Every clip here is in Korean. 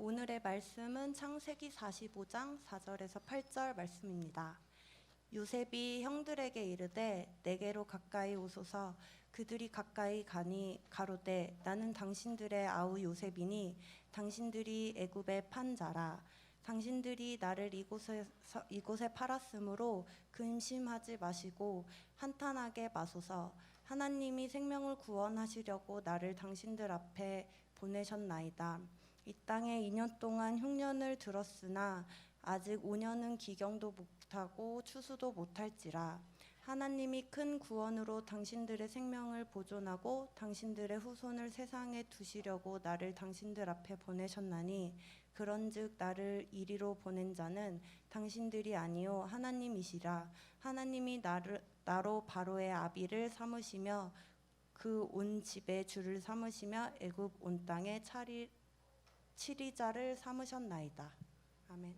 오늘의 말씀은 창세기 45장 4절에서 8절 말씀입니다. 요셉이 형들에게 이르되 내게로 가까이 오소서. 그들이 가까이 가니 가로되 나는 당신들의 아우 요셉이니 당신들이 애굽에 판 자라. 당신들이 나를 이곳에 팔았으므로 근심하지 마시고 한탄하게 마소서. 하나님이 생명을 구원하시려고 나를 당신들 앞에 보내셨나이다. 이 땅에 2년 동안 흉년을 들었으나 아직 5년은 기경도 못하고 추수도 못할지라. 하나님이 큰 구원으로 당신들의 생명을 보존하고 당신들의 후손을 세상에 두시려고 나를 당신들 앞에 보내셨나니 그런즉 나를 이리로 보낸 자는 당신들이 아니요 하나님이시라. 하나님이 나로 바로의 아비를 삼으시며 그 온 집의 주를 삼으시며 애굽 온 땅에 치리자를 삼으셨나이다. 아멘.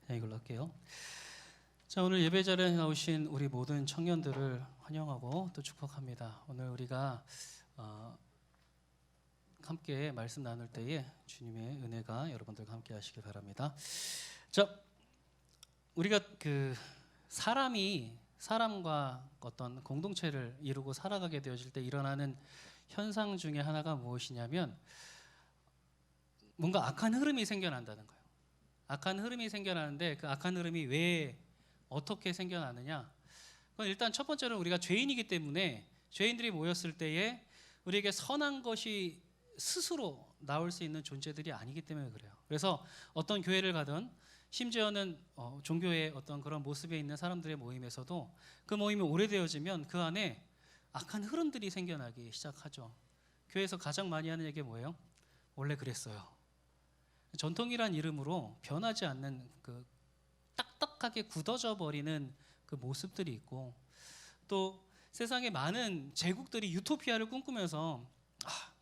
네, 이걸로 할게요. 자, 오늘 예배 자리에 나오신 우리 모든 청년들을 환영하고 또 축복합니다. 오늘 우리가 함께 말씀 나눌 때에 주님의 은혜가 여러분들과 함께 하시길 바랍니다. 자, 우리가 사람과 어떤 공동체를 이루고 살아가게 되어질 때 일어나는 현상 중에 하나가 무엇이냐면 뭔가 악한 흐름이 생겨난다는 거예요. 악한 흐름이 생겨나는데 그 악한 흐름이 왜 어떻게 생겨나느냐? 그건 일단 첫 번째로 우리가 죄인이기 때문에 죄인들이 모였을 때에 우리에게 선한 것이 스스로 나올 수 있는 존재들이 아니기 때문에 그래요. 그래서 어떤 교회를 가든 심지어는 종교의 어떤 그런 모습에 있는 사람들의 모임에서도 그 모임이 오래되어지면 그 안에 악한 흐름들이 생겨나기 시작하죠. 교회에서 가장 많이 하는 얘기가 뭐예요? 원래 그랬어요. 전통이란 이름으로 변하지 않는 그 딱딱하게 굳어져 버리는 그 모습들이 있고, 또 세상의 많은 제국들이 유토피아를 꿈꾸면서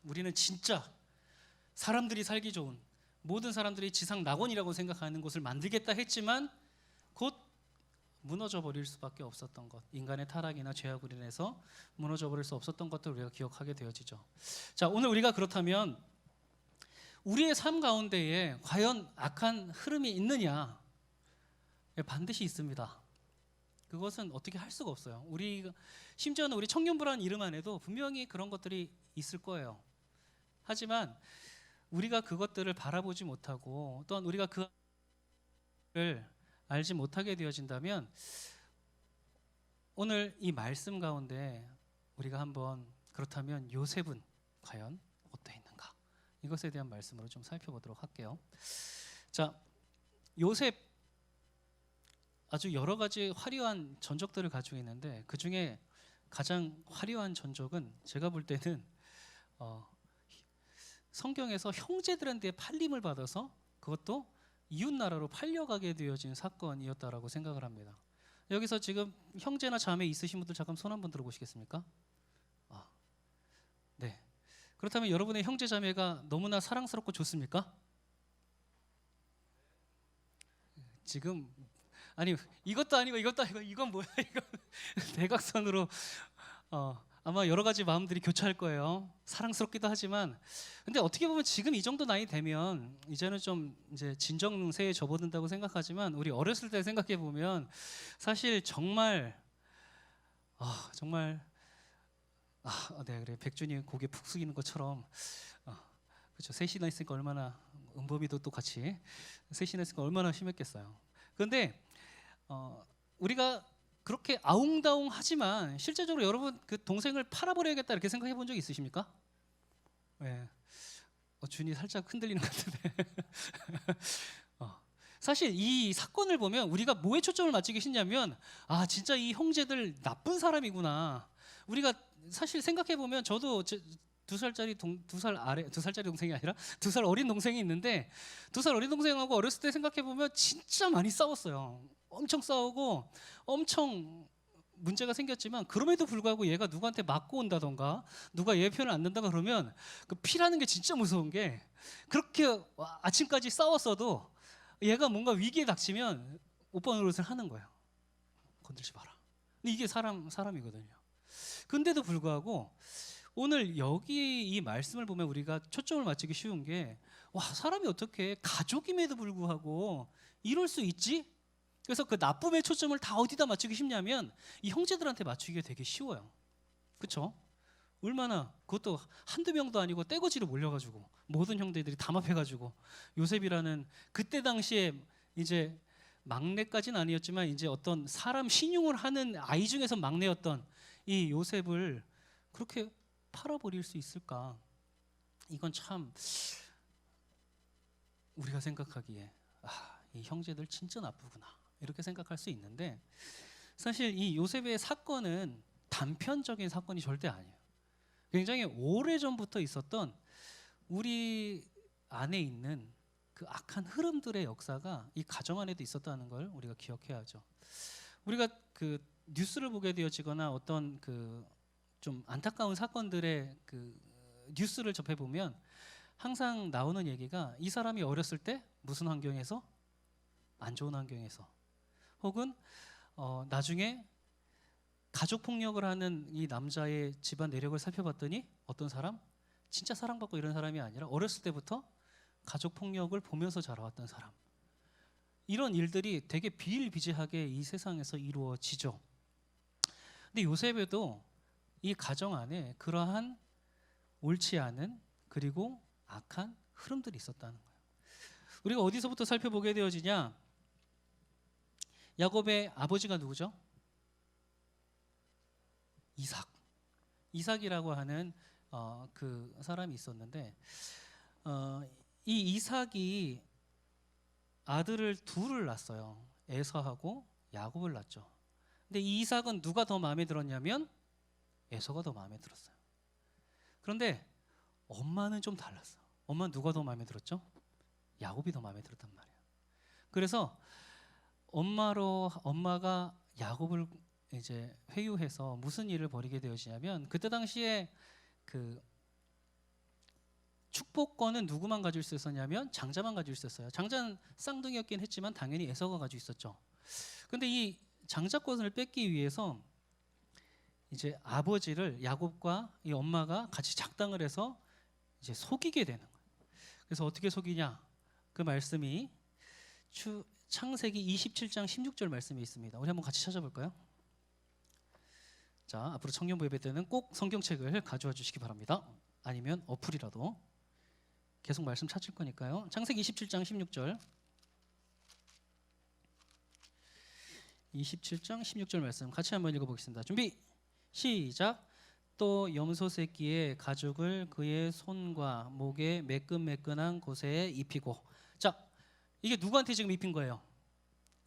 우리는 진짜 사람들이 살기 좋은 모든 사람들이 지상 낙원이라고 생각하는 곳을 만들겠다 했지만 곧 무너져 버릴 수밖에 없었던 것, 인간의 타락이나 죄악으로 인해서 무너져 버릴 수 없었던 것들을 우리가 기억하게 되어지죠. 자, 오늘 우리가 그렇다면 우리의 삶 가운데에 과연 악한 흐름이 있느냐? 반드시 있습니다. 그것은 어떻게 할 수가 없어요. 심지어는 우리 청년부라는 이름 안에도 분명히 그런 것들이 있을 거예요. 하지만 우리가 그것들을 바라보지 못하고 또한 우리가 그를 알지 못하게 되어진다면 오늘 이 말씀 가운데 우리가 한번 그렇다면 요셉은 과연 어떠했는가? 이것에 대한 말씀으로 좀 살펴보도록 할게요. 자, 요셉 아주 여러 가지 화려한 전적들을 가지고 있는데 그 중에 가장 화려한 전적은 제가 볼 때는 성경에서 형제들한테 팔림을 받아서 그것도 이웃 나라로 팔려가게 되어진 사건이었다라고 생각을 합니다. 여기서 지금 형제나 자매 있으신 분들 잠깐 손 한번 들어보시겠습니까? 네. 그렇다면 여러분의 형제 자매가 너무나 사랑스럽고 좋습니까? 지금 아니 이것도 아니고 이건 뭐야 이거 대각선으로 아마 여러 가지 마음들이 교차할 거예요. 사랑스럽기도 하지만 근데 어떻게 보면 지금 이 정도 나이 되면 이제는 좀 이제 진정세에 접어든다고 생각하지만 우리 어렸을 때 생각해 보면 사실 정말 네, 그래 백준이 고개 푹 숙이는 것처럼 그렇죠. 셋이나 있으니까 얼마나 은범이도 또 같이 셋이나 있으니까 얼마나 심했겠어요. 그런데 우리가 그렇게 아웅다웅하지만 실제적으로 여러분 그 동생을 팔아버려야겠다 이렇게 생각해 본 적 있으십니까? 네. 준이 살짝 흔들리는 것 같은데 사실 이 사건을 보면 우리가 뭐에 초점을 맞추기 쉽냐면 진짜 이 형제들 나쁜 사람이구나. 우리가 사실 생각해 보면 저도 두 살짜리 동생이 아니라 2살 어린 동생이 있는데 2살 어린 동생하고 어렸을 때 생각해 보면 진짜 많이 싸웠어요. 엄청 싸우고 엄청 문제가 생겼지만 그럼에도 불구하고 얘가 누구한테 맞고 온다던가 누가 얘 편을 안 든다가 그러면 그 피라는 게 진짜 무서운 게 그렇게 아침까지 싸웠어도 얘가 뭔가 위기에 닥치면 오빠 노릇을 하는 거예요. 건들지 마라. 근데 이게 사람이거든요. 근데도 불구하고 오늘 여기 이 말씀을 보면 우리가 초점을 맞추기 쉬운 게 와, 사람이 어떻게 가족임에도 불구하고 이럴 수 있지? 그래서 그 나쁨의 초점을 다 어디다 맞추기 쉽냐면 이 형제들한테 맞추기가 되게 쉬워요. 그렇죠? 얼마나 그것도 한두 명도 아니고 떼거지로 몰려가지고 모든 형제들이 담합해가지고 요셉이라는 그때 당시에 이제 막내까지는 아니었지만 이제 어떤 사람 신용을 하는 아이 중에서 막내였던 이 요셉을 그렇게 팔아버릴 수 있을까? 이건 참 우리가 생각하기에 이 형제들 진짜 나쁘구나 이렇게 생각할 수 있는데 사실 이 요셉의 사건은 단편적인 사건이 절대 아니에요. 굉장히 오래전부터 있었던 우리 안에 있는 그 악한 흐름들의 역사가 이 가정 안에도 있었다는 걸 우리가 기억해야죠. 우리가 그 뉴스를 보게 되어지거나 어떤 그 좀 안타까운 사건들의 그 뉴스를 접해 보면 항상 나오는 얘기가 이 사람이 어렸을 때 무슨 환경에서 안 좋은 환경에서 혹은 나중에 가족 폭력을 하는 이 남자의 집안 내력을 살펴봤더니 어떤 사람 진짜 사랑받고 이런 사람이 아니라 어렸을 때부터 가족 폭력을 보면서 자라왔던 사람. 이런 일들이 되게 비일비재하게 이 세상에서 이루어지죠. 근데 요셉에도 이 가정 안에 그러한 옳지 않은 그리고 악한 흐름들이 있었다는 거예요. 우리가 어디서부터 살펴보게 되어지냐? 야곱의 아버지가 누구죠? 이삭이라고 하는 그 사람이 있었는데 이 이삭이 아들을 둘을 낳았어요. 에서하고 야곱을 낳았죠. 근데 이 이삭은 누가 더 마음에 들었냐면 에서가 더 마음에 들었어요. 그런데 엄마는 좀 달랐어. 엄마는 누가 더 마음에 들었죠? 야곱이 더 마음에 들었단 말이에요. 그래서 엄마가 야곱을 이제 회유해서 무슨 일을 벌이게 되어지냐면 그때 당시에 그 축복권은 누구만 가질 수 있었냐면 장자만 가질 수 있었어요. 장자는 쌍둥이였긴 했지만 당연히 에서가 가지고 있었죠. 근데 이 장자권을 뺏기 위해서 이제 아버지를 야곱과 이 엄마가 같이 작당을 해서 이제 속이게 되는 거예요. 그래서 어떻게 속이냐? 그 말씀이 창세기 27장 16절 말씀이 있습니다. 우리 한번 같이 찾아볼까요? 자, 앞으로 청년부 예배 때는 꼭 성경책을 가져와 주시기 바랍니다. 아니면 어플이라도 계속 말씀 찾을 거니까요. 창세기 27장 16절 27장 16절 말씀 같이 한번 읽어보겠습니다. 준비 시작. 또 염소 새끼의 가죽을 그의 손과 목에 매끈매끈한 곳에 입히고. 자, 이게 누구한테 지금 입힌 거예요?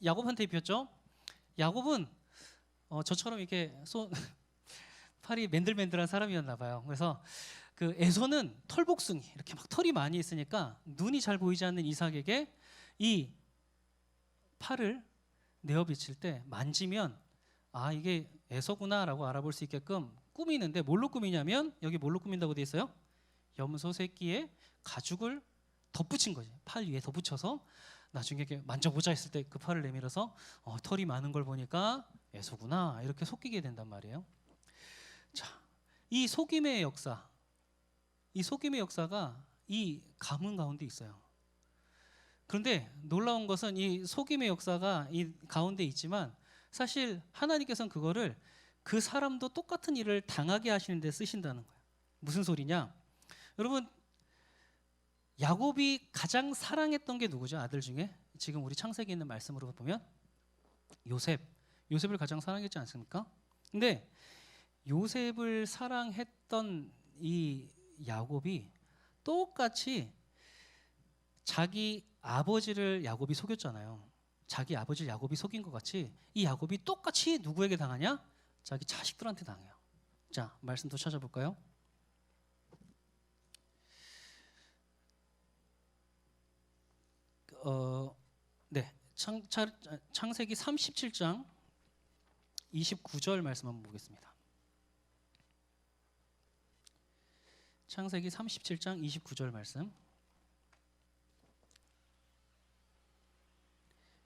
야곱한테 입혔죠? 야곱은 저처럼 이렇게 팔이 맨들맨들한 사람이었나 봐요. 그래서 그 에서는 털복숭이 이렇게 막 털이 많이 있으니까 눈이 잘 보이지 않는 이삭에게 이 팔을 내어 비칠 때 만지면 이게 에서구나라고 알아볼 수 있게끔 꾸미는데 뭘로 꾸미냐면 여기 뭘로 꾸민다고 돼 있어요? 염소 새끼에 가죽을 덧붙인 거지. 팔 위에 덧붙여서 나중에 이렇게 만져보자 했을 때 그 팔을 내밀어서 털이 많은 걸 보니까 에서구나 이렇게 속이게 된단 말이에요. 자, 이 속임의 역사가 이 가문 가운데 있어요. 그런데 놀라운 것은 이 속임의 역사가 이 가운데 있지만 사실 하나님께서는 그거를 그 사람도 똑같은 일을 당하게 하시는 데 쓰신다는 거예요. 무슨 소리냐? 여러분, 야곱이 가장 사랑했던 게 누구죠? 아들 중에? 지금 우리 창세기에 있는 말씀으로 보면 요셉을 가장 사랑했지 않습니까? 근데 요셉을 사랑했던 이 야곱이 똑같이 자기 아버지를 야곱이 속였잖아요. 자기 아버지를 야곱이 속인 것 같이 이 야곱이 똑같이 누구에게 당하냐? 자기 자식들한테 당해요. 자, 말씀 또 찾아볼까요? 네, 창세기 37장 29절 말씀 한번 보겠습니다. 창세기 37장 29절 말씀.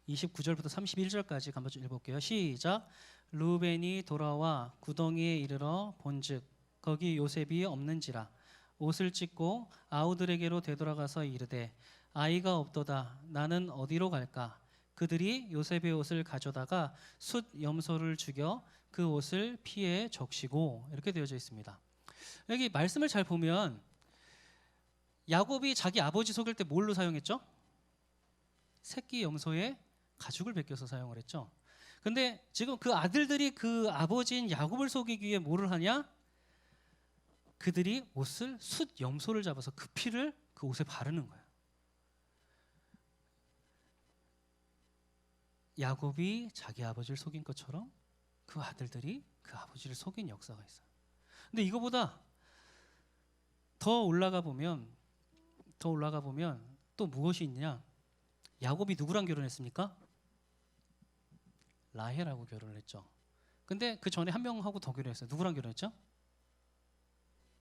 29절부터 31절까지 한번 읽어볼게요. 시작. 르우벤이 돌아와 구덩이에 이르러 본즉 거기 요셉이 없는지라 옷을 찢고 아우들에게로 되돌아가서 이르되 아이가 없도다. 나는 어디로 갈까? 그들이 요셉의 옷을 가져다가 숫 염소를 죽여 그 옷을 피에 적시고, 이렇게 되어져 있습니다. 여기 말씀을 잘 보면 야곱이 자기 아버지 속일 때 뭘로 사용했죠? 새끼 염소의 가죽을 벗겨서 사용을 했죠. 근데 지금 그 아들들이 그 아버지인 야곱을 속이기 위해 뭐를 하냐? 그들이 옷을 숫 염소를 잡아서 그 피를 그 옷에 바르는 거예요. 야곱이 자기 아버지를 속인 것처럼 그 아들들이 그 아버지를 속인 역사가 있어요. 근데 이거보다 더 올라가 보면 또 무엇이 있냐? 야곱이 누구랑 결혼했습니까? 라헬하고 결혼을 했죠. 근데 그 전에 한 명하고 더 결혼했어요. 누구랑 결혼했죠?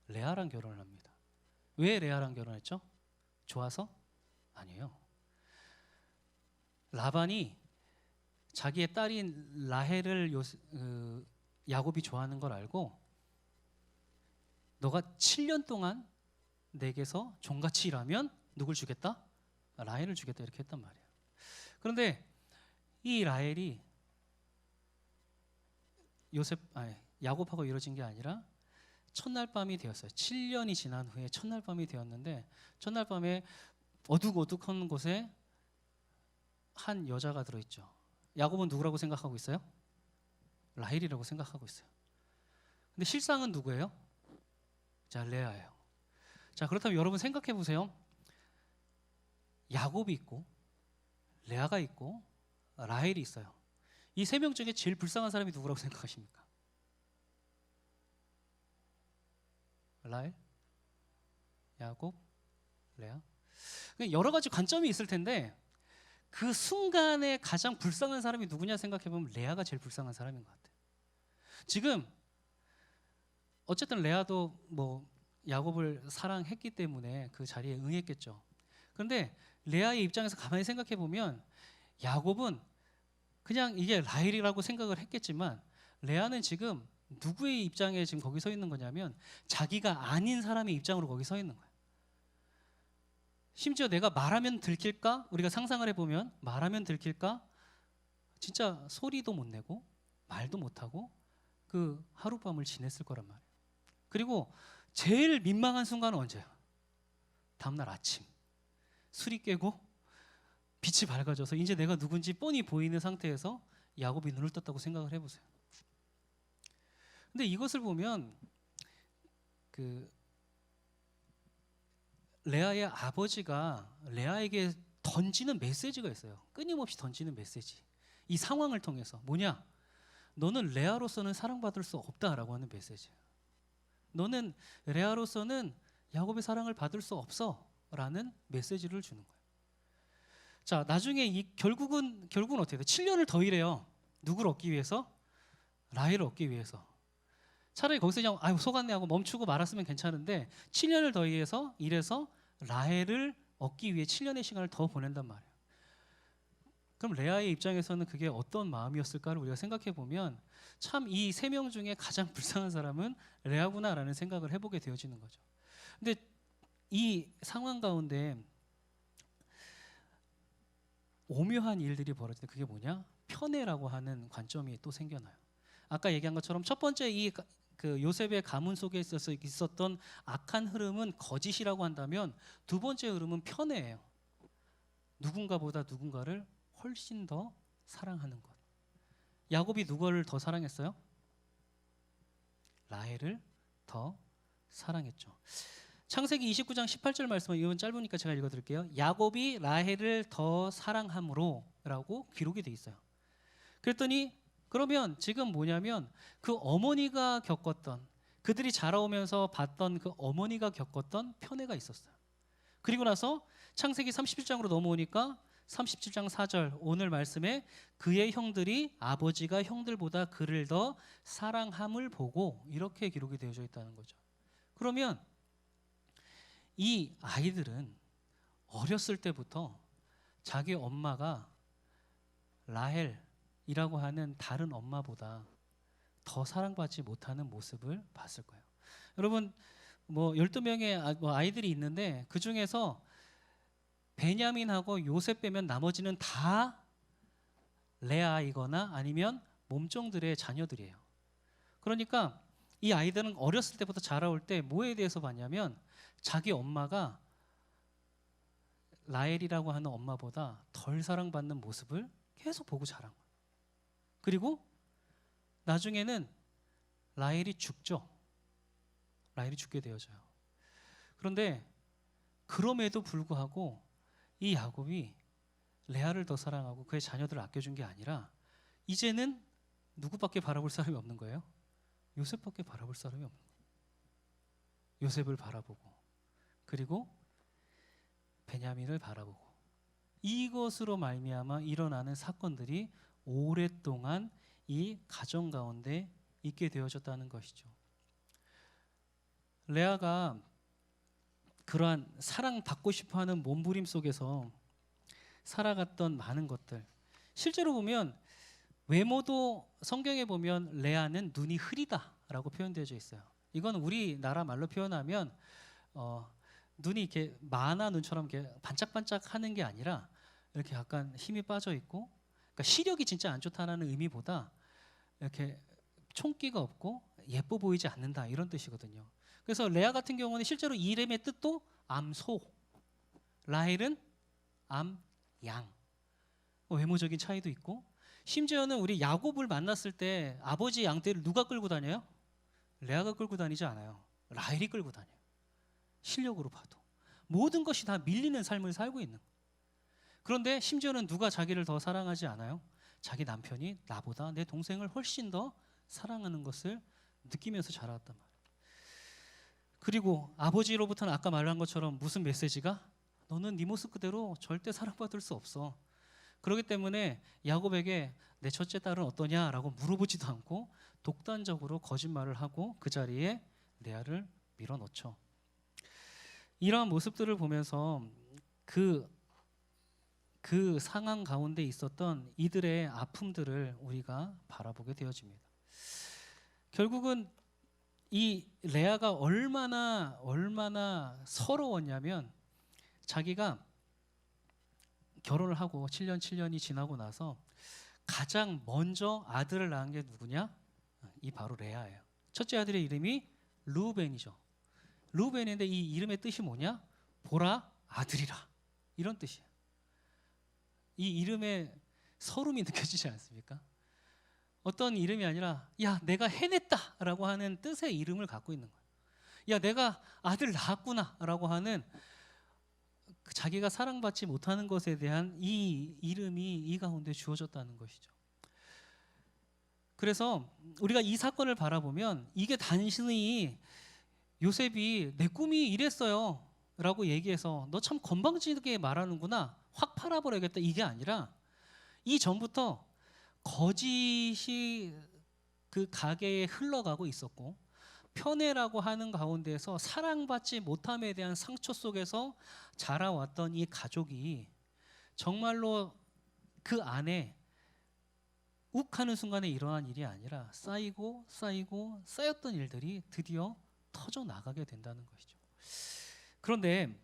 레아랑 결혼을 합니다. 왜 레아랑 결혼했죠? 좋아서? 아니에요. 라반이 자기의 딸인 라헬을 야곱이 좋아하는 걸 알고 너가 7년 동안 내게서 종같이 일하면 누굴 주겠다? 라헬을 주겠다, 이렇게 했단 말이에요. 그런데 이 라헬이 야곱하고 이루어진 게 아니라 첫날 밤이 되었어요. 7년이 지난 후에 첫날 밤이 되었는데, 첫날 밤에 어둑어둑한 곳에 한 여자가 들어있죠. 야곱은 누구라고 생각하고 있어요? 라헬이라고 생각하고 있어요. 근데 실상은 누구예요? 자, 레아예요. 자, 그렇다면 여러분 생각해 보세요. 야곱이 있고 레아가 있고 라헬이 있어요. 이 세 명 중에 제일 불쌍한 사람이 누구라고 생각하십니까? 라헬, 야곱, 레아. 여러 가지 관점이 있을 텐데 그 순간에 가장 불쌍한 사람이 누구냐 생각해 보면 레아가 제일 불쌍한 사람인 것 같아요. 지금 어쨌든 레아도 뭐 야곱을 사랑했기 때문에 그 자리에 응했겠죠. 그런데 레아의 입장에서 가만히 생각해 보면 야곱은 그냥 이게 라헬이라고 생각을 했겠지만 레아는 지금 누구의 입장에 지금 거기 서 있는 거냐면 자기가 아닌 사람의 입장으로 거기 서 있는 거예요. 심지어 내가 말하면 들킬까? 우리가 상상을 해보면 말하면 들킬까? 진짜 소리도 못 내고 말도 못하고 그 하룻밤을 지냈을 거란 말이에요. 그리고 제일 민망한 순간은 언제야? 다음날 아침 술이 깨고 빛이 밝아져서 이제 내가 누군지 뻔히 보이는 상태에서 야곱이 눈을 떴다고 생각을 해보세요. 근데 이것을 보면 그 레아의 아버지가 레아에게 던지는 메시지가 있어요. 끊임없이 던지는 메시지. 이 상황을 통해서 뭐냐? 너는 레아로서는 사랑받을 수 없다라고 하는 메시지예요. 너는 레아로서는 야곱의 사랑을 받을 수 없어라는 메시지를 주는 거예요. 자, 나중에 결국은 어떻게 돼요? 7년을 더 일해요. 누구를 얻기 위해서? 라헬을 얻기 위해서. 차라리 거기서 그냥 속았네 하고 멈추고 말았으면 괜찮은데 7년을 더 일해서 라헬을 얻기 위해 7년의 시간을 더 보낸단 말이에요. 그럼 레아의 입장에서는 그게 어떤 마음이었을까를 우리가 생각해 보면 참 이 세 명 중에 가장 불쌍한 사람은 레아구나라는 생각을 해보게 되어지는 거죠. 근데 이 상황 가운데 오묘한 일들이 벌어지는데 그게 뭐냐? 편애라고 하는 관점이 또 생겨나요. 아까 얘기한 것처럼 첫 번째 그 요셉의 가문 속에 있었던 악한 흐름은 거짓이라고 한다면 두 번째 흐름은 편애예요. 누군가보다 누군가를 훨씬 더 사랑하는 것. 야곱이 누구를 더 사랑했어요? 라헬을 더 사랑했죠. 창세기 29장 18절 말씀은 이건 짧으니까 제가 읽어드릴게요. 야곱이 라헬을 더 사랑함으로라고 기록이 돼 있어요. 그랬더니 그러면 지금 뭐냐면 그 어머니가 겪었던, 그들이 자라오면서 봤던 그 어머니가 겪었던 편애가 있었어요. 그리고 나서 창세기 37장으로 넘어오니까 37장 4절 오늘 말씀에 그의 형들이 아버지가 형들보다 그를 더 사랑함을 보고 이렇게 기록이 되어져 있다는 거죠. 그러면 이 아이들은 어렸을 때부터 자기 엄마가 라헬이라고 하는 다른 엄마보다 더 사랑받지 못하는 모습을 봤을 거예요. 여러분, 뭐 12명의 아이들이 있는데 그 중에서 베냐민하고 요셉 빼면 나머지는 다 레아이거나 아니면 몸종들의 자녀들이에요. 그러니까 이 아이들은 어렸을 때부터 자라올 때 뭐에 대해서 봤냐면 자기 엄마가 라헬이라고 하는 엄마보다 덜 사랑받는 모습을 계속 보고 자란 거예요. 그리고 나중에는 라헬이 죽죠. 라헬이 죽게 되어져요. 그런데 그럼에도 불구하고 이 야곱이 레아를 더 사랑하고 그의 자녀들을 아껴준 게 아니라 이제는 누구밖에 바라볼 사람이 없는 거예요? 요셉밖에 바라볼 사람이 없는 거예요. 요셉을 바라보고 그리고 베냐민을 바라보고 이것으로 말미암아 일어나는 사건들이 오랫동안 이 가정 가운데 있게 되어졌다는 것이죠. 레아가 그러한 사랑받고 싶어하는 몸부림 속에서 살아갔던 많은 것들, 실제로 보면 외모도 성경에 보면 레아는 눈이 흐리다라고 표현되어져 있어요. 이건 우리나라 말로 표현하면 눈이 이렇게 만화 눈처럼 이렇게 반짝반짝하는 게 아니라 이렇게 약간 힘이 빠져 있고, 그러니까 시력이 진짜 안 좋다는 의미보다 이렇게 총기가 없고 예뻐 보이지 않는다 이런 뜻이거든요. 그래서 레아 같은 경우는 실제로 이름의 뜻도 암소, 라헬은 암양, 외모적인 차이도 있고, 심지어는 우리 야곱을 만났을 때 아버지 양떼를 누가 끌고 다녀요? 레아가 끌고 다니지 않아요. 라헬이 끌고 다녀요. 실력으로 봐도 모든 것이 다 밀리는 삶을 살고 있는 거예요. 그런데 심지어는 누가 자기를 더 사랑하지 않아요? 자기 남편이 나보다 내 동생을 훨씬 더 사랑하는 것을 느끼면서 자라왔단 말이에요. 그리고 아버지로부터는 아까 말한 것처럼 무슨 메시지가? 너는 네 모습 그대로 절대 사랑받을 수 없어. 그렇기 때문에 야곱에게 내 첫째 딸은 어떠냐라고 물어보지도 않고 독단적으로 거짓말을 하고 그 자리에 레아를 밀어넣죠. 이러한 모습들을 보면서 그 상황 가운데 있었던 이들의 아픔들을 우리가 바라보게 되어집니다. 결국은 이 레아가 얼마나 서러웠냐면 자기가 결혼을 하고 7년이 지나고 나서 가장 먼저 아들을 낳은 게 누구냐? 이 바로 레아예요. 첫째 아들의 이름이 르우벤이죠. 르우벤인데 이 이름의 뜻이 뭐냐? 보라 아들이라, 이런 뜻이에요. 이 이름에 서름이 느껴지지 않습니까? 어떤 이름이 아니라 야 내가 해냈다라고 하는 뜻의 이름을 갖고 있는 거예요. 야 내가 아들 낳았구나라고 하는 자기가 사랑받지 못하는 것에 대한 이 이름이 이 가운데 주어졌다는 것이죠. 그래서 우리가 이 사건을 바라보면 이게 단순히 요셉이 내 꿈이 이랬어요 라고 얘기해서 너 참 건방지게 말하는구나, 확 팔아버려야겠다, 이게 아니라 이 전부터 거짓이 그 가게에 흘러가고 있었고, 편애라고 하는 가운데서 사랑받지 못함에 대한 상처 속에서 자라왔던 이 가족이 정말로 그 안에 욱하는 순간에 일어난 일이 아니라 쌓이고 쌓였던 일들이 드디어 터져 나가게 된다는 것이죠. 그런데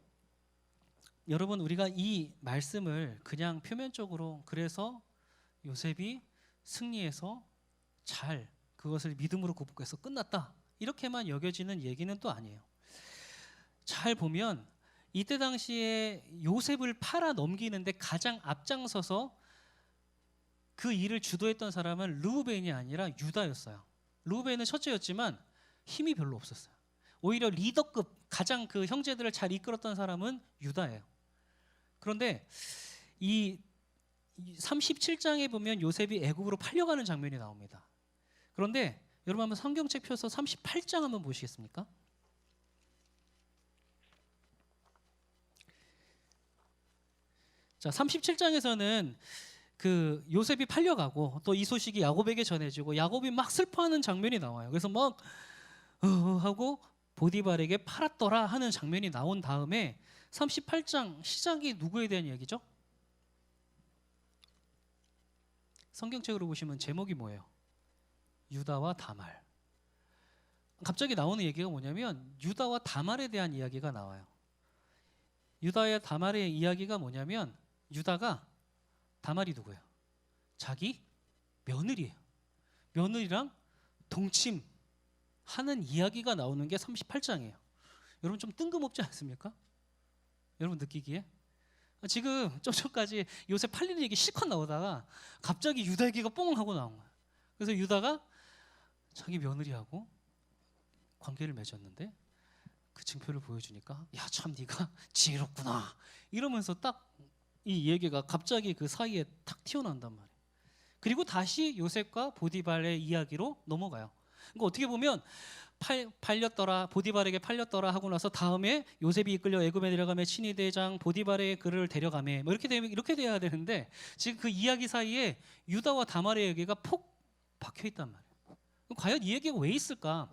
여러분, 우리가 이 말씀을 그냥 표면적으로 그래서 요셉이 승리해서 잘 그것을 믿음으로 극복해서 끝났다 이렇게만 여겨지는 얘기는 또 아니에요. 잘 보면 이때 당시에 요셉을 팔아 넘기는데 가장 앞장서서 그 일을 주도했던 사람은 르우벤이 아니라 유다였어요. 르우벤은 첫째였지만 힘이 별로 없었어요. 오히려 리더급 가장 그 형제들을 잘 이끌었던 사람은 유다예요. 그런데 이 37장에 보면 요셉이 애굽으로 팔려가는 장면이 나옵니다. 그런데 여러분 한번 성경책 펴서 38장 한번 보시겠습니까? 자, 37장에서는 그 요셉이 팔려가고 또 이 소식이 야곱에게 전해지고 야곱이 막 슬퍼하는 장면이 나와요. 그래서 막 하고 보디발에게 팔았더라 하는 장면이 나온 다음에 38장 시작이 누구에 대한 이야기죠? 성경책으로 보시면 제목이 뭐예요? 유다와 다말. 갑자기 나오는 얘기가 뭐냐면 유다와 다말에 대한 이야기가 나와요. 유다와 다말의 이야기가 뭐냐면 유다가 다말이 누구예요? 자기 며느리예요. 며느리랑 동침하는 이야기가 나오는 게 38장이에요. 여러분 좀 뜬금없지 않습니까? 여러분 느끼기에? 지금 좀 전까지 요새 팔리는 얘기 실컷 나오다가 갑자기 유다 얘기가 뽕 하고 나온 거예요. 그래서 유다가 자기 며느리하고 관계를 맺었는데 그 증표를 보여주니까 야 참 네가 지혜롭구나 이러면서 딱 이 얘기가 갑자기 그 사이에 탁 튀어나온단 말이에요. 그리고 다시 요셉과 보디발의 이야기로 넘어가요. 그러니까 어떻게 보면 팔렸더라, 보디발에게 팔렸더라 하고 나서 다음에 요셉이 이끌려 애굽에 내려가며 친위 대장 보디발의 그를 데려가며 뭐 이렇게 돼야 되는데 지금 그 이야기 사이에 유다와 다말의 얘기가 폭 박혀 있단 말이에요. 그럼 과연 이 얘기가 왜 있을까?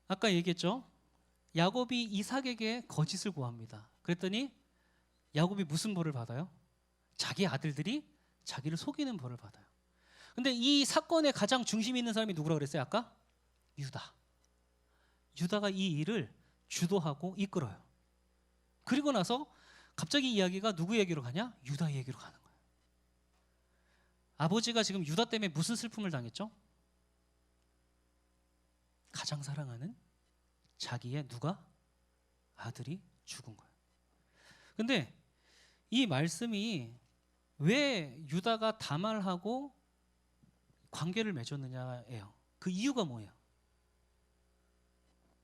아까 얘기했죠. 야곱이 이삭에게 거짓을 고합니다. 그랬더니 야곱이 무슨 벌을 받아요? 자기 아들들이 자기를 속이는 벌을 받아요. 근데 이 사건의 가장 중심에 있는 사람이 누구라고 그랬어요? 아까? 유다. 유다가 이 일을 주도하고 이끌어요. 그리고 나서 갑자기 이야기가 누구 얘기로 가냐? 유다 얘기로 가는 거예요. 아버지가 지금 유다 때문에 무슨 슬픔을 당했죠? 가장 사랑하는 자기의 누가? 아들이 죽은 거예요. 근데 이 말씀이 왜 유다가 다말하고 관계를 맺었느냐예요. 그 이유가 뭐예요?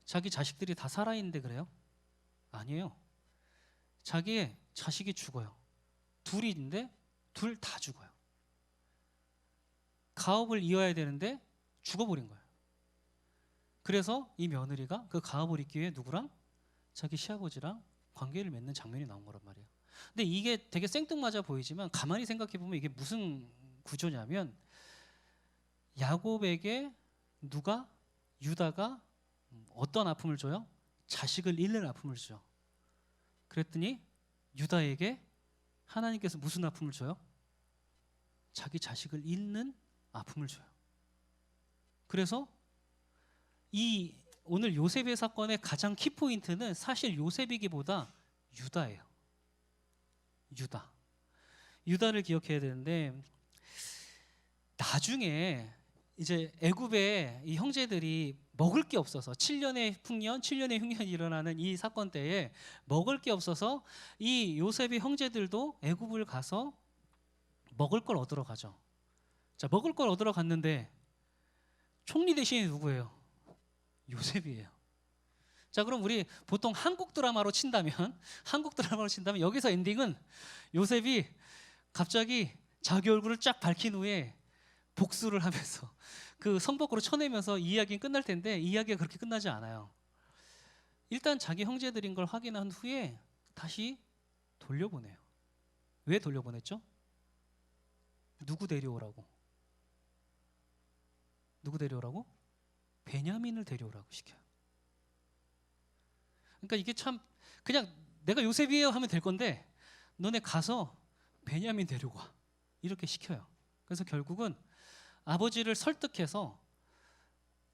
자기 자식들이 다 살아있는데 그래요? 아니에요. 자기의 자식이 죽어요. 둘이 있는데 둘 다 죽어요. 가업을 이어야 되는데 죽어버린 거예요. 그래서 이 며느리가 그 가업을 잇기 위해 누구랑? 자기 시아버지랑 관계를 맺는 장면이 나온 거란 말이에요. 근데 이게 되게 생뚱맞아 보이지만 가만히 생각해 보면 이게 무슨 구조냐면 야곱에게 누가? 유다가 어떤 아픔을 줘요? 자식을 잃는 아픔을 주죠. 그랬더니 유다에게 하나님께서 무슨 아픔을 줘요? 자기 자식을 잃는 아픔을 줘요. 그래서 이 오늘 요셉의 사건의 가장 키포인트는 사실 요셉이기보다 유다예요. 유다를 기억해야 되는데 나중에 이제 애굽의 이 형제들이 먹을 게 없어서 7년의 풍년, 7년의 흉년이 일어나는 이 사건 때에 먹을 게 없어서 이 요셉의 형제들도 애굽을 가서 먹을 걸 얻으러 가죠. 자, 먹을 걸 얻으러 갔는데 총리 대신에 누구예요? 요셉이에요. 자, 그럼 우리 보통 한국 드라마로 친다면 여기서 엔딩은 요셉이 갑자기 자기 얼굴을 쫙 밝힌 후에 복수를 하면서 그 성 밖으로 쳐내면서 이 이야기는 끝날 텐데 이 이야기가 그렇게 끝나지 않아요. 일단 자기 형제들인 걸 확인한 후에 다시 돌려보내요. 왜 돌려보냈죠? 누구 데려오라고? 베냐민을 데려오라고 시켜요. 그러니까 이게 참 그냥 내가 요셉이에요 하면 될 건데 너네 가서 베냐민 데려와 이렇게 시켜요. 그래서 결국은 아버지를 설득해서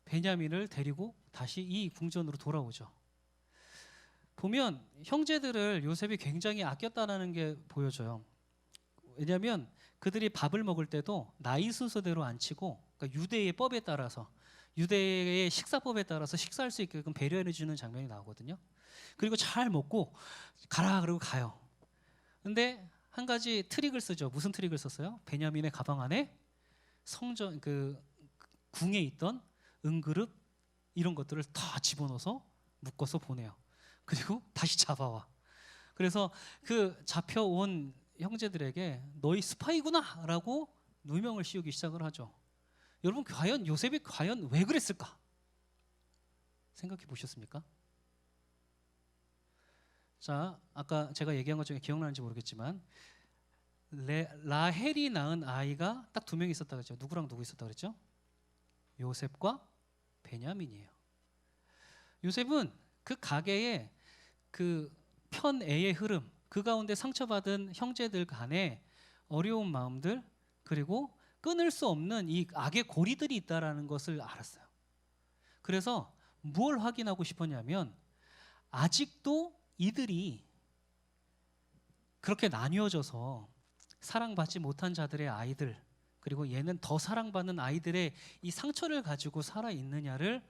베냐민을 데리고 다시 이 궁전으로 돌아오죠. 보면 형제들을 요셉이 굉장히 아꼈다는 게 보여져요. 왜냐하면 그들이 밥을 먹을 때도 나이 순서대로 안 치고 그러니까 유대의 법에 따라서 유대의 식사법에 따라서 식사할 수 있게끔 배려해 주는 장면이 나오거든요. 그리고 잘 먹고 가라 그러고 가요. 근데 한 가지 트릭을 쓰죠. 무슨 트릭을 썼어요? 베냐민의 가방 안에 성전 그 궁에 있던 은그릇 이런 것들을 다 집어넣어서 묶어서 보내요. 그리고 다시 잡아와. 그래서 그 잡혀온 형제들에게 너희 스파이구나라고 누명을 씌우기 시작을 하죠. 여러분 과연 요셉이 과연 왜 그랬을까? 생각해 보셨습니까? 자, 아까 제가 얘기한 것 중에 기억나는지 모르겠지만 라헬이 낳은 아이가 딱 2명 있었다 그랬죠. 누구랑 누구 있었다 그랬죠? 요셉과 베냐민이에요. 요셉은 그 가계의 그 편애의 흐름, 그 가운데 상처받은 형제들 간의 어려운 마음들, 그리고 끊을 수 없는 이 악의 고리들이 있다라는 것을 알았어요. 그래서 뭘 확인하고 싶었냐면 아직도 이들이 그렇게 나뉘어져서 사랑받지 못한 자들의 아이들, 그리고 얘는 더 사랑받는 아이들의 이 상처를 가지고 살아 있느냐를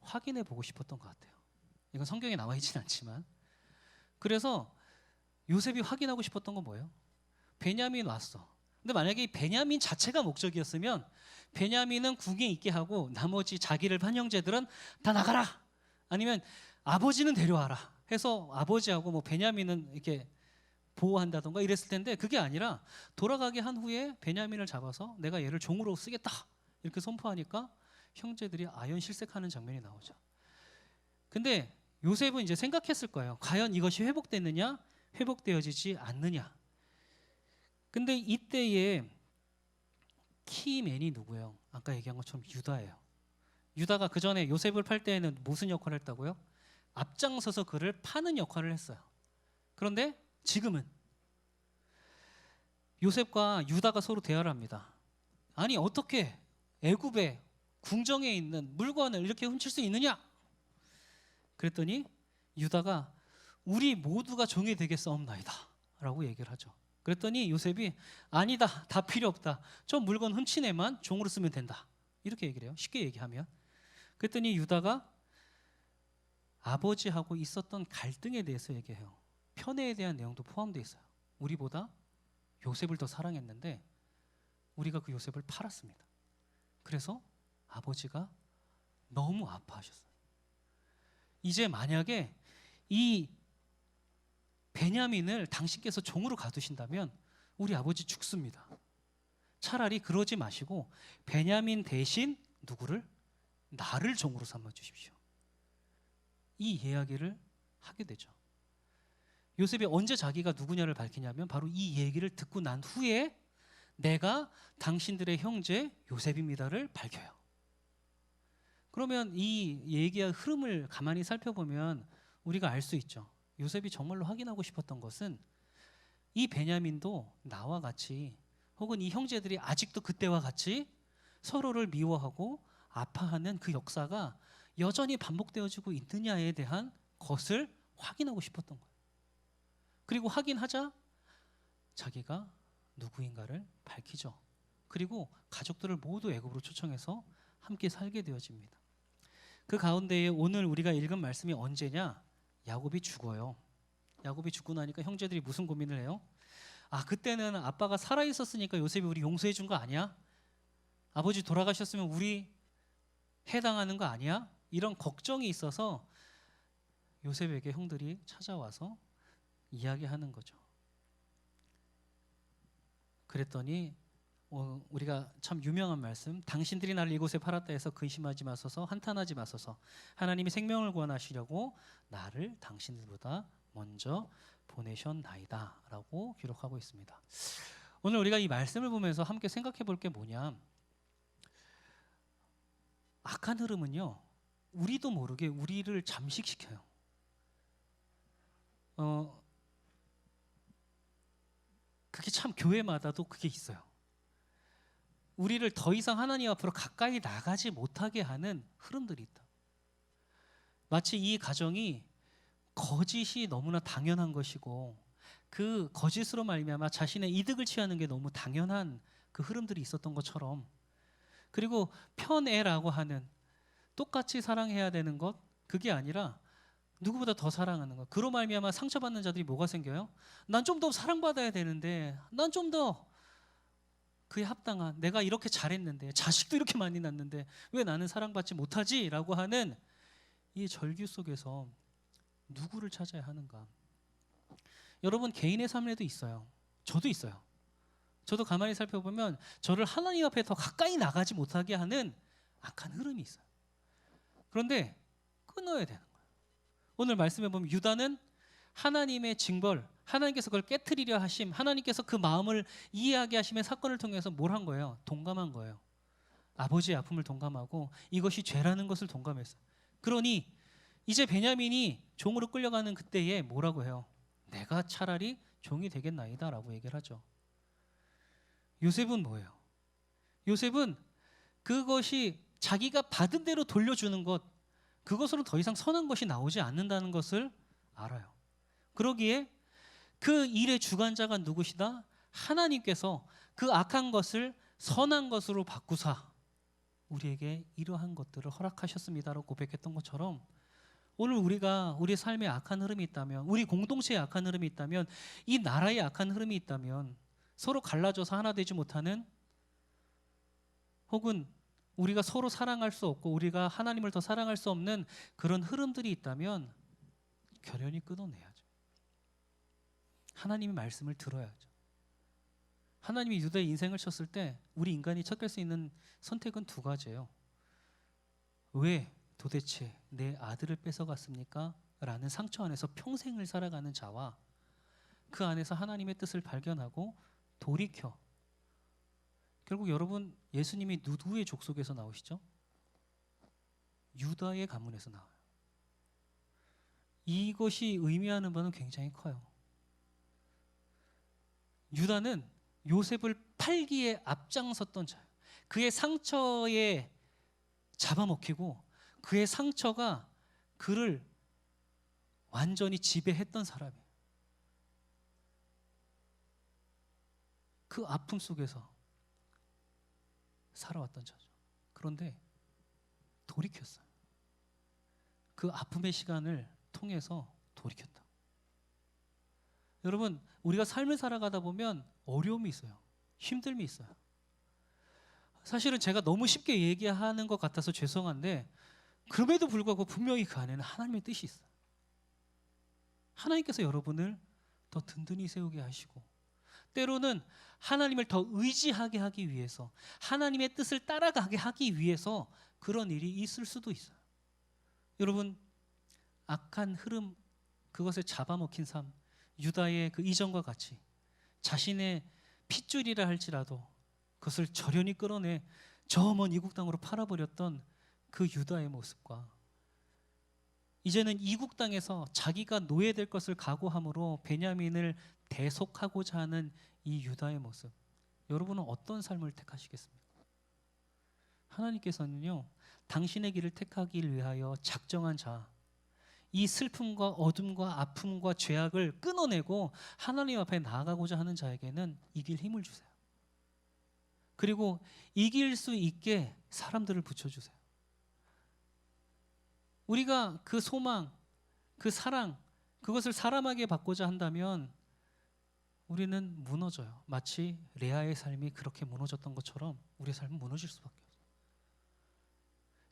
확인해 보고 싶었던 것 같아요. 이건 성경에 나와 있진 않지만. 그래서 요셉이 확인하고 싶었던 건 뭐예요? 베냐민 왔어. 근데 만약에 이 베냐민 자체가 목적이었으면 베냐민은 궁에 있게 하고 나머지 자기를 반 형제들은 다 나가라, 아니면 아버지는 데려와라 해서 아버지하고 뭐 베냐민은 이렇게 보호한다던가 이랬을 텐데, 그게 아니라 돌아가게 한 후에 베냐민을 잡아서 내가 얘를 종으로 쓰겠다 이렇게 선포하니까 형제들이 아연실색하는 장면이 나오죠. 근데 요셉은 이제 생각했을 거예요. 과연 이것이 회복됐느냐, 회복되어지지 않느냐. 근데 이때의 키맨이 누구예요? 아까 얘기한 것처럼 유다예요. 유다가 그 전에 요셉을 팔 때에는 무슨 역할을 했다고요? 앞장서서 그를 파는 역할을 했어요. 그런데 지금은 요셉과 유다가 서로 대화를 합니다. 아니, 어떻게 애굽의 궁정에 있는 물건을 이렇게 훔칠 수 있느냐? 그랬더니 유다가 우리 모두가 종이 되겠사옵나이다 라고 얘기를 하죠. 그랬더니 요셉이 아니다, 다 필요 없다, 저 물건 훔친 애만 종으로 쓰면 된다 이렇게 얘기를 해요. 쉽게 얘기하면. 그랬더니 유다가 아버지하고 있었던 갈등에 대해서 얘기해요. 편애에 대한 내용도 포함되어 있어요. 우리보다 요셉을 더 사랑했는데 우리가 그 요셉을 팔았습니다. 그래서 아버지가 너무 아파하셨어요. 이제 만약에 이 베냐민을 당신께서 종으로 가두신다면 우리 아버지 죽습니다. 차라리 그러지 마시고 베냐민 대신 누구를? 나를 종으로 삼아 주십시오. 이 이야기를 하게 되죠. 요셉이 언제 자기가 누구냐를 밝히냐면 바로 이 얘기를 듣고 난 후에 내가 당신들의 형제 요셉입니다를 밝혀요. 그러면 이 얘기의 흐름을 가만히 살펴보면 우리가 알 수 있죠. 요셉이 정말로 확인하고 싶었던 것은 이 베냐민도 나와 같이, 혹은 이 형제들이 아직도 그때와 같이 서로를 미워하고 아파하는 그 역사가 여전히 반복되어지고 있느냐에 대한 것을 확인하고 싶었던 거예요. 그리고 확인하자 자기가 누구인가를 밝히죠. 그리고 가족들을 모두 애굽으로 초청해서 함께 살게 되어집니다. 그 가운데에 오늘 우리가 읽은 말씀이 언제냐? 야곱이 죽어요. 야곱이 죽고 나니까 형제들이 무슨 고민을 해요? 아, 그때는 아빠가 살아 있었으니까 요셉이 우리 용서해 준 거 아니야? 아버지 돌아가셨으면 우리 해당하는 거 아니야? 이런 걱정이 있어서 요셉에게 형들이 찾아와서 이야기하는 거죠. 그랬더니 우리가 참 유명한 말씀, 당신들이 나를 이곳에 팔았다 해서 근심하지 마소서, 한탄하지 마소서, 하나님이 생명을 구원하시려고 나를 당신들보다 먼저 보내셨나이다 라고 기록하고 있습니다. 오늘 우리가 이 말씀을 보면서 함께 생각해 볼 게 뭐냐, 악한 흐름은요 우리도 모르게 우리를 잠식시켜요. 그게 참 교회마다도 그게 있어요. 우리를 더 이상 하나님 앞으로 가까이 나가지 못하게 하는 흐름들이 있다. 마치 이 가정이 거짓이 너무나 당연한 것이고 그 거짓으로 말미암아 자신의 이득을 취하는 게 너무 당연한 그 흐름들이 있었던 것처럼, 그리고 편애라고 하는 똑같이 사랑해야 되는 것, 그게 아니라 누구보다 더 사랑하는 것, 그로 말미암아 상처받는 자들이 뭐가 생겨요? 난 좀 더 사랑받아야 되는데, 난 좀 더 그에 합당한, 내가 이렇게 잘했는데, 자식도 이렇게 많이 낳는데 왜 나는 사랑받지 못하지? 라고 하는 이 절규 속에서 누구를 찾아야 하는가? 여러분, 개인의 삶에도 있어요. 저도 있어요. 저도 가만히 살펴보면 저를 하나님 앞에 더 가까이 나가지 못하게 하는 악한 흐름이 있어요. 그런데 끊어야 되는 거예요. 오늘 말씀해 보면 유다는 하나님의 징벌, 하나님께서 그걸 깨트리려 하심, 하나님께서 그 마음을 이해하게 하심의 사건을 통해서 뭘 한 거예요? 동감한 거예요. 아버지의 아픔을 동감하고 이것이 죄라는 것을 동감했어요. 그러니 이제 베냐민이 종으로 끌려가는 그때에 뭐라고 해요? 내가 차라리 종이 되겠나이다 라고 얘기를 하죠. 요셉은 뭐예요? 요셉은 그것이 자기가 받은 대로 돌려주는 것, 그것으로 더 이상 선한 것이 나오지 않는다는 것을 알아요. 그러기에 그 일의 주관자가 누구시다? 하나님께서 그 악한 것을 선한 것으로 바꾸사 우리에게 이러한 것들을 허락하셨습니다라고 고백했던 것처럼, 오늘 우리가 우리의 삶에 악한 흐름이 있다면, 우리 공동체에 악한 흐름이 있다면, 이 나라에 악한 흐름이 있다면, 서로 갈라져서 하나 되지 못하는, 혹은 우리가 서로 사랑할 수 없고 우리가 하나님을 더 사랑할 수 없는 그런 흐름들이 있다면 결연히 끊어내야죠. 하나님의 말씀을 들어야죠. 하나님이 유다의 인생을 쳤을 때 우리 인간이 척할 수 있는 선택은 두 가지예요. 왜 도대체 내 아들을 뺏어갔습니까? 라는 상처 안에서 평생을 살아가는 자와, 그 안에서 하나님의 뜻을 발견하고 돌이켜, 결국 여러분, 예수님이 누구의 족속에서 나오시죠? 유다의 가문에서 나와요. 이것이 의미하는 바는 굉장히 커요. 유다는 요셉을 팔기에 앞장섰던 자예요. 그의 상처에 잡아먹히고 그의 상처가 그를 완전히 지배했던 사람이에요. 그 아픔 속에서 살아왔던 자죠. 그런데 돌이켰어요. 그 아픔의 시간을 통해서 돌이켰다. 여러분, 우리가 삶을 살아가다 보면 어려움이 있어요. 힘듦이 있어요. 사실은 제가 너무 쉽게 얘기하는 것 같아서 죄송한데, 그럼에도 불구하고 분명히 그 안에는 하나님의 뜻이 있어요. 하나님께서 여러분을 더 든든히 세우게 하시고, 때로는 하나님을 더 의지하게 하기 위해서, 하나님의 뜻을 따라가게 하기 위해서 그런 일이 있을 수도 있어요. 여러분, 악한 흐름, 그것에 잡아먹힌 삶, 유다의 그 이전과 같이 자신의 핏줄이라 할지라도 그것을 저련히 끌어내 저 먼 이국 땅으로 팔아버렸던 그 유다의 모습과, 이제는 이국 땅에서 자기가 노예될 것을 각오함으로 베냐민을 대속하고자 하는 이 유다의 모습, 여러분은 어떤 삶을 택하시겠습니까? 하나님께서는요, 당신의 길을 택하기 위하여 작정한 자, 이 슬픔과 어둠과 아픔과 죄악을 끊어내고 하나님 앞에 나아가고자 하는 자에게는 이길 힘을 주세요. 그리고 이길 수 있게 사람들을 붙여주세요. 우리가 그 소망, 그 사랑, 그것을 사람에게 받고자 한다면 우리는 무너져요. 마치 레아의 삶이 그렇게 무너졌던 것처럼 우리의 삶은 무너질 수밖에 없어요.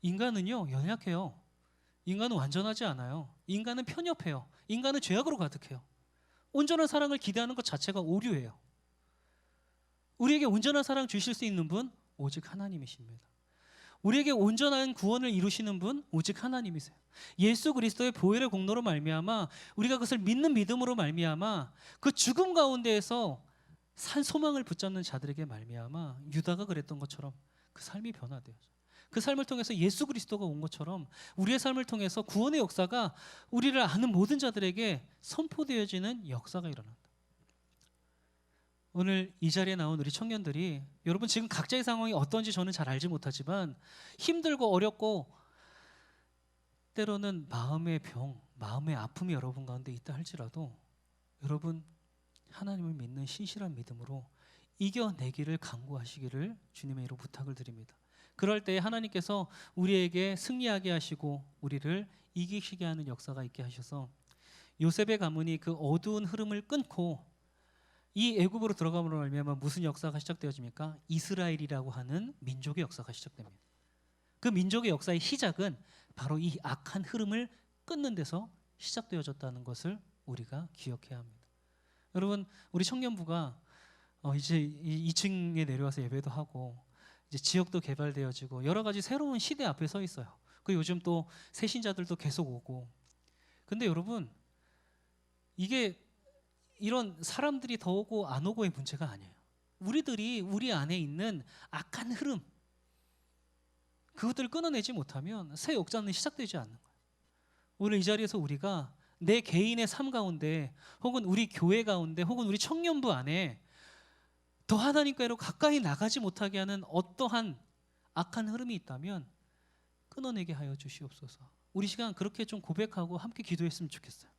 인간은요, 연약해요. 인간은 완전하지 않아요. 인간은 편협해요. 인간은 죄악으로 가득해요. 온전한 사랑을 기대하는 것 자체가 오류예요. 우리에게 온전한 사랑 주실 수 있는 분 오직 하나님이십니다. 우리에게 온전한 구원을 이루시는 분 오직 하나님이세요. 예수 그리스도의 보혈의 공로로 말미암아 우리가 그것을 믿는 믿음으로 말미암아 그 죽음 가운데에서 산 소망을 붙잡는 자들에게 말미암아 유다가 그랬던 것처럼 그 삶이 변화되어져. 그 삶을 통해서 예수 그리스도가 온 것처럼 우리의 삶을 통해서 구원의 역사가 우리를 아는 모든 자들에게 선포되어지는 역사가 일어난다. 오늘 이 자리에 나온 우리 청년들이, 여러분 지금 각자의 상황이 어떤지 저는 잘 알지 못하지만 힘들고 어렵고 때로는 마음의 병, 마음의 아픔이 여러분 가운데 있다 할지라도 여러분 하나님을 믿는 신실한 믿음으로 이겨내기를 간구하시기를 주님의 이름으로 부탁을 드립니다. 그럴 때 하나님께서 우리에게 승리하게 하시고 우리를 이기시게 하는 역사가 있게 하셔서 요셉의 가문이 그 어두운 흐름을 끊고 이 애굽으로 들어감으로 말미암아 무슨 역사가 시작되어집니까? 이스라엘이라고 하는 민족의 역사가 시작됩니다. 그 민족의 역사의 시작은 바로 이 악한 흐름을 끊는 데서 시작되어졌다는 것을 우리가 기억해야 합니다. 여러분, 우리 청년부가 이제 2층에 내려와서 예배도 하고 이제 지역도 개발되어지고 여러 가지 새로운 시대 앞에 서 있어요. 그리고 요즘 또 새신자들도 계속 오고. 근데 여러분, 이게 이런 사람들이 더 오고 안 오고의 문제가 아니에요. 우리들이 우리 안에 있는 악한 흐름, 그것들을 끊어내지 못하면 새 역사는 시작되지 않는 거예요. 오늘 이 자리에서 우리가 내 개인의 삶 가운데 혹은 우리 교회 가운데 혹은 우리 청년부 안에 더 하나님께로 가까이 나가지 못하게 하는 어떠한 악한 흐름이 있다면 끊어내게 하여 주시옵소서. 우리 시간 그렇게 좀 고백하고 함께 기도했으면 좋겠어요.